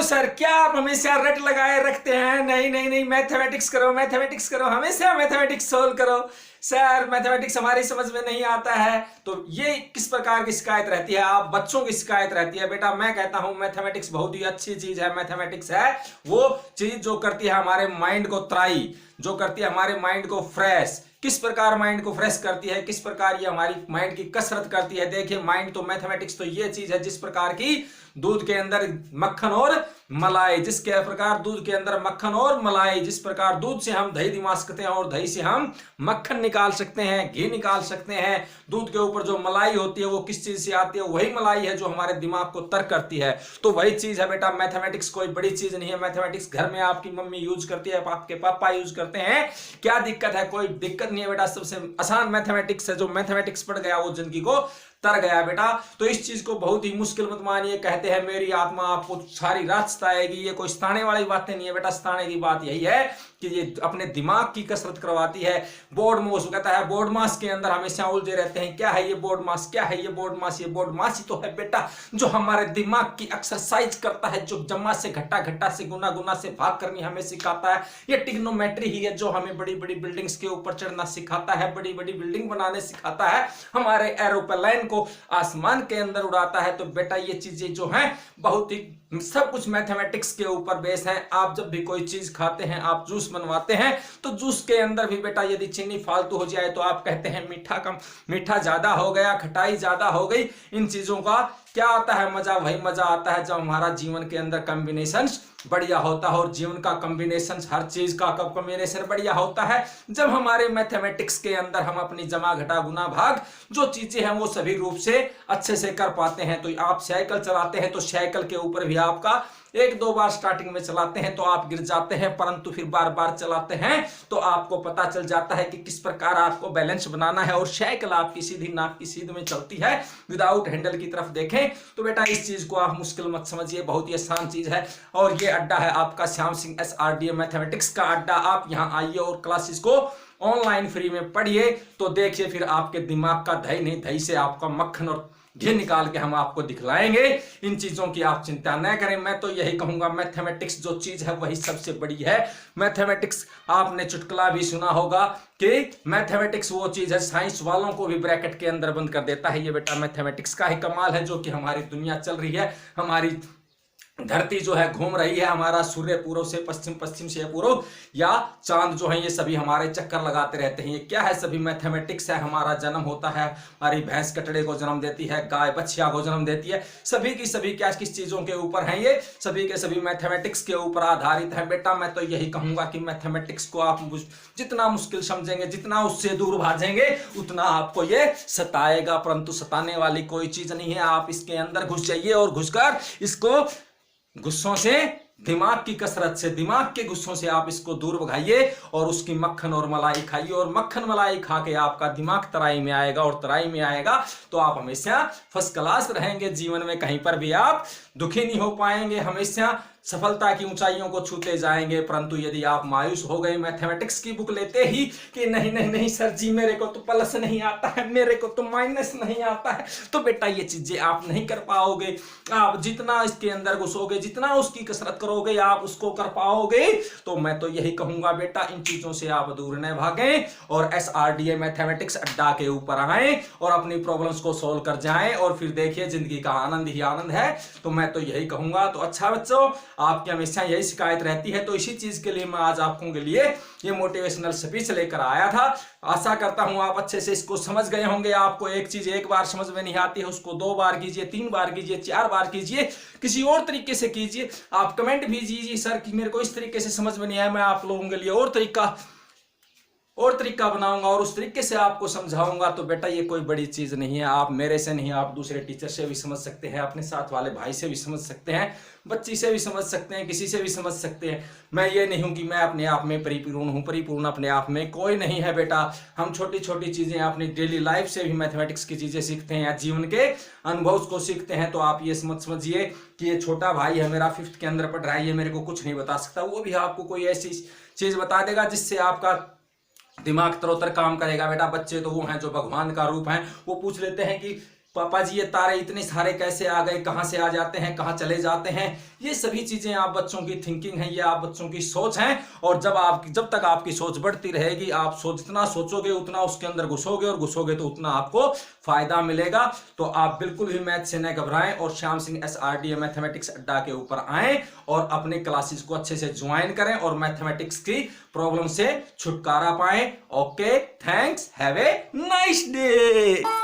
क्यों सर, क्या आप हमेशा रट लगाए रखते हैं? नहीं नहीं नहीं, मैथमेटिक्स करो, मैथमेटिक्स करो, हमेशा मैथमेटिक्स सोल्व करो। सर मैथमेटिक्स हमारी समझ में नहीं आता है। तो ये किस प्रकार की शिकायत रहती है? आप बच्चों की शिकायत रहती है। बेटा मैं कहता हूं मैथमेटिक्स बहुत ही अच्छी चीज है। मैथमेटिक्स है वो चीज जो करती है हमारे माइंड को त्राई, जो करती है हमारे माइंड को फ्रेश। किस प्रकार माइंड को फ्रेश करती है, किस प्रकार ये हमारी माइंड की कसरत करती है। देखिए माइंड तो मैथमेटिक्स तो ये चीज है जिस प्रकार की दूध के अंदर मक्खन और मलाई, जिसके प्रकार दूध के अंदर मक्खन और मलाई, जिस प्रकार दूध से हम दही दिमा सकते हैं और दही से हम मक्खन निकाल सकते हैं, घी निकाल सकते हैं। दूध के ऊपर जो मलाई होती है वो किस चीज से आती है? वही मलाई है जो हमारे दिमाग को तर्क करती है। तो वही चीज है बेटा मैथमेटिक्स, कोई बड़ी चीज नहीं है। मैथमेटिक्स घर में आपकी मम्मी यूज करती है, आपके पापा यूज करते हैं। क्या दिक्कत है? कोई दिक्कत नहीं है बेटा। सबसे आसान मैथमेटिक्स है। जो मैथमेटिक्स पढ़ गया वो जिंदगी को तर गया बेटा। तो इस चीज को बहुत ही मुश्किल मत मानिए। कहते हैं मेरी आत्मा आपको सारी रात सताएगी, ये कोई सताने वाली बातें नहीं है बेटा। सताने की बात यही है कि ये अपने दिमाग की कसरत करवाती है। बोर्ड मास कहता है, बोर्ड मास के अंदर हमेशा उलझे रहते हैं। क्या है ये बोर्ड मास? क्या है ये बोर्ड मास? ये बोर्ड मास ही तो है बेटा जो हमारे दिमाग की एक्सरसाइज करता है, जो जम्मा से घटा, घटा से गुना, गुना से भाग करनी हमें सिखाता है। ये टिग्नोमेट्री ही है जो हमें बड़ी बड़ी बिल्डिंग्स के ऊपर चढ़ना सिखाता है, बड़ी बड़ी बिल्डिंग बनाने सिखाता है, हमारे एरोप्लेन को आसमान के अंदर उड़ाता है। तो बेटा ये चीजें जो हैं बहुत ही सब कुछ मैथमेटिक्स के ऊपर बेस है। आप जब भी कोई चीज खाते हैं, आप जूस बनवाते हैं, तो जूस के अंदर भी बेटा यदि चीनी फालतू हो जाए तो आप कहते हैं मीठा कम, मीठा ज्यादा हो गया, खटाई ज्यादा हो गई। इन चीजों का क्या आता है मजा? वही मजा आता है जब हमारा जीवन के अंदर कॉम्बिनेशन बढ़िया होता है। और जीवन का कॉम्बिनेशन, हर चीज का कब कॉम्बिनेशन बढ़िया होता है? जब हमारे मैथमेटिक्स के अंदर हम अपनी जमा घटा गुना भाग जो चीजें हैं वो सभी रूप से अच्छे से कर पाते हैं। तो आप साइकिल चलाते हैं तो साइकिल के ऊपर भी आपका एक दो बार स्टार्टिंग में चलाते हैं तो आप गिर जाते हैं, परंतु फिर बार बार चलाते हैं तो आपको पता चल जाता है कि किस प्रकार आपको बैलेंस बनाना है। और साइकिल आपकी सीधी नाक की सीध में चलती है, विदाउट हैंडल की तरफ देखें। तो बेटा इस चीज को आप मुश्किल मत समझिए, बहुत ही आसान चीज है। और ये अड्डा है आपका श्याम सिंह SRDA मैथमेटिक्स का अड्डा। आप यहाँ आइए और क्लासेस को ऑनलाइन फ्री में पढ़िए। तो देखिए फिर आपके दिमाग का दही नहीं, दही से आपका मक्खन और घी निकाल के हम आपको दिखलाएंगे। इन चीजों की आप चिंता न करें। मैं तो यही कहूंगा मैथमेटिक्स जो चीज है वही सबसे बड़ी है। मैथमेटिक्स आपने चुटकुला भी सुना होगा कि मैथमेटिक्स वो चीज है साइंस वालों को भी ब्रैकेट के अंदर बंद कर देता है। ये बेटा मैथमेटिक्स का ही कमाल है जो कि हमारी दुनिया चल रही है, हमारी धरती जो है घूम रही है, हमारा सूर्य पूर्व से पश्चिम, पश्चिम से पूर्व, या चांद जो है ये सभी हमारे चक्कर लगाते रहते हैं। ये क्या है? सभी मैथमेटिक्स है। हमारा जन्म होता है, हमारी भैंस कटड़े को जन्म देती है, गाय बछिया को जन्म देती है। सभी की सभी क्या किस चीजों के ऊपर है? ये सभी के सभी मैथमेटिक्स के ऊपर आधारित है। बेटा मैं तो यही कहूंगा कि मैथमेटिक्स को आप जितना मुश्किल समझेंगे, जितना उससे दूर भागेंगे, उतना आपको ये सताएगा। परंतु सताने वाली कोई चीज नहीं है। आप इसके अंदर घुस जाइए और घुसकर इसको गुस्सों से, दिमाग की कसरत से, दिमाग के गुस्सों से आप इसको दूर भगाइए और उसकी मक्खन और मलाई खाइए। और मक्खन मलाई खा के आपका दिमाग तराई में आएगा, और तराई में आएगा तो आप हमेशा फर्स्ट क्लास रहेंगे जीवन में। कहीं पर भी आप दुखी नहीं हो पाएंगे, हमेशा सफलता की ऊंचाइयों को छूते जाएंगे। परंतु यदि आप मायूस हो गए मैथमेटिक्स की बुक लेते ही कि नहीं नहीं नहीं सर जी मेरे को तो प्लस नहीं आता है, मेरे को तो माइनस नहीं आता है, तो बेटा ये चीजें आप नहीं कर पाओगे। आप जितना इसके अंदर घुसोगे, जितना उसकी कसरत करोगे, आप उसको कर पाओगे। तो मैं तो यही कहूंगा बेटा इन चीजों से आप दूर न भागें और SRDA मैथमेटिक्स अड्डा के ऊपर आए और अपनी प्रॉब्लम्स को सोल्व कर जाएं। और फिर देखिए जिंदगी का आनंद ही आनंद है। तो मैं तो यही कहूंगा। तो अच्छा बच्चों, आपकी हमेशा यही शिकायत रहती है, तो इसी चीज के लिए मैं आज आपको के लिए ये मोटिवेशनल स्पीच लेकर आया था। आशा करता हूं आप अच्छे से इसको समझ गए होंगे। आपको एक चीज एक बार समझ में नहीं आती है, उसको 2 बार कीजिए, 3 बार कीजिए, 4 बार कीजिए, किसी और तरीके से कीजिए। आप कमेंट भी कीजिए सर कि मेरे को इस तरीके से समझ में नहीं आया, मैं आप लोगों के लिए और तरीका बनाऊंगा और उस तरीके से आपको समझाऊंगा। तो बेटा ये कोई बड़ी चीज नहीं है। आप मेरे से नहीं, आप दूसरे टीचर से भी समझ सकते हैं, अपने साथ वाले भाई से भी समझ सकते हैं, बच्ची से भी समझ सकते हैं, किसी से भी समझ सकते हैं। मैं ये नहीं हूं कि मैं अपने आप में परिपूर्ण हूं, परिपूर्ण अपने आप में कोई नहीं है बेटा। हम छोटी छोटी चीजें अपनी डेली लाइफ से भी मैथमेटिक्स की चीजें सीखते हैं या जीवन के अनुभव को सीखते हैं। तो आप ये समझिए कि ये छोटा भाई है मेरा, 5th के अंदर पढ़ रहा है, ये मेरे को कुछ नहीं बता सकता। वो भी आपको कोई ऐसी चीज बता देगा जिससे आपका दिमाग तरोतर काम करेगा। बेटा बच्चे तो वो हैं जो भगवान का रूप हैं। वो पूछ लेते हैं कि पापा जी ये तारे इतने सारे कैसे आ गए, कहां से आ जाते हैं, कहां चले जाते हैं, ये सभी चीजें आप बच्चों की थिंकिंग है, ये आप बच्चों की सोच है। और जब तक आपकी सोच बढ़ती रहेगी, आप जितना सोचोगे उतना उसके अंदर घुसोगे, और घुसोगे तो उतना आपको फायदा मिलेगा। तो आप बिल्कुल भी मैथ से न घबराएं और श्याम सिंह SRDA मैथमेटिक्स अड्डा के ऊपर आएं और अपने क्लासेस को अच्छे से ज्वाइन करें और मैथमेटिक्स की प्रॉब्लम से छुटकारा पाएं। Okay, thanks, have a nice day.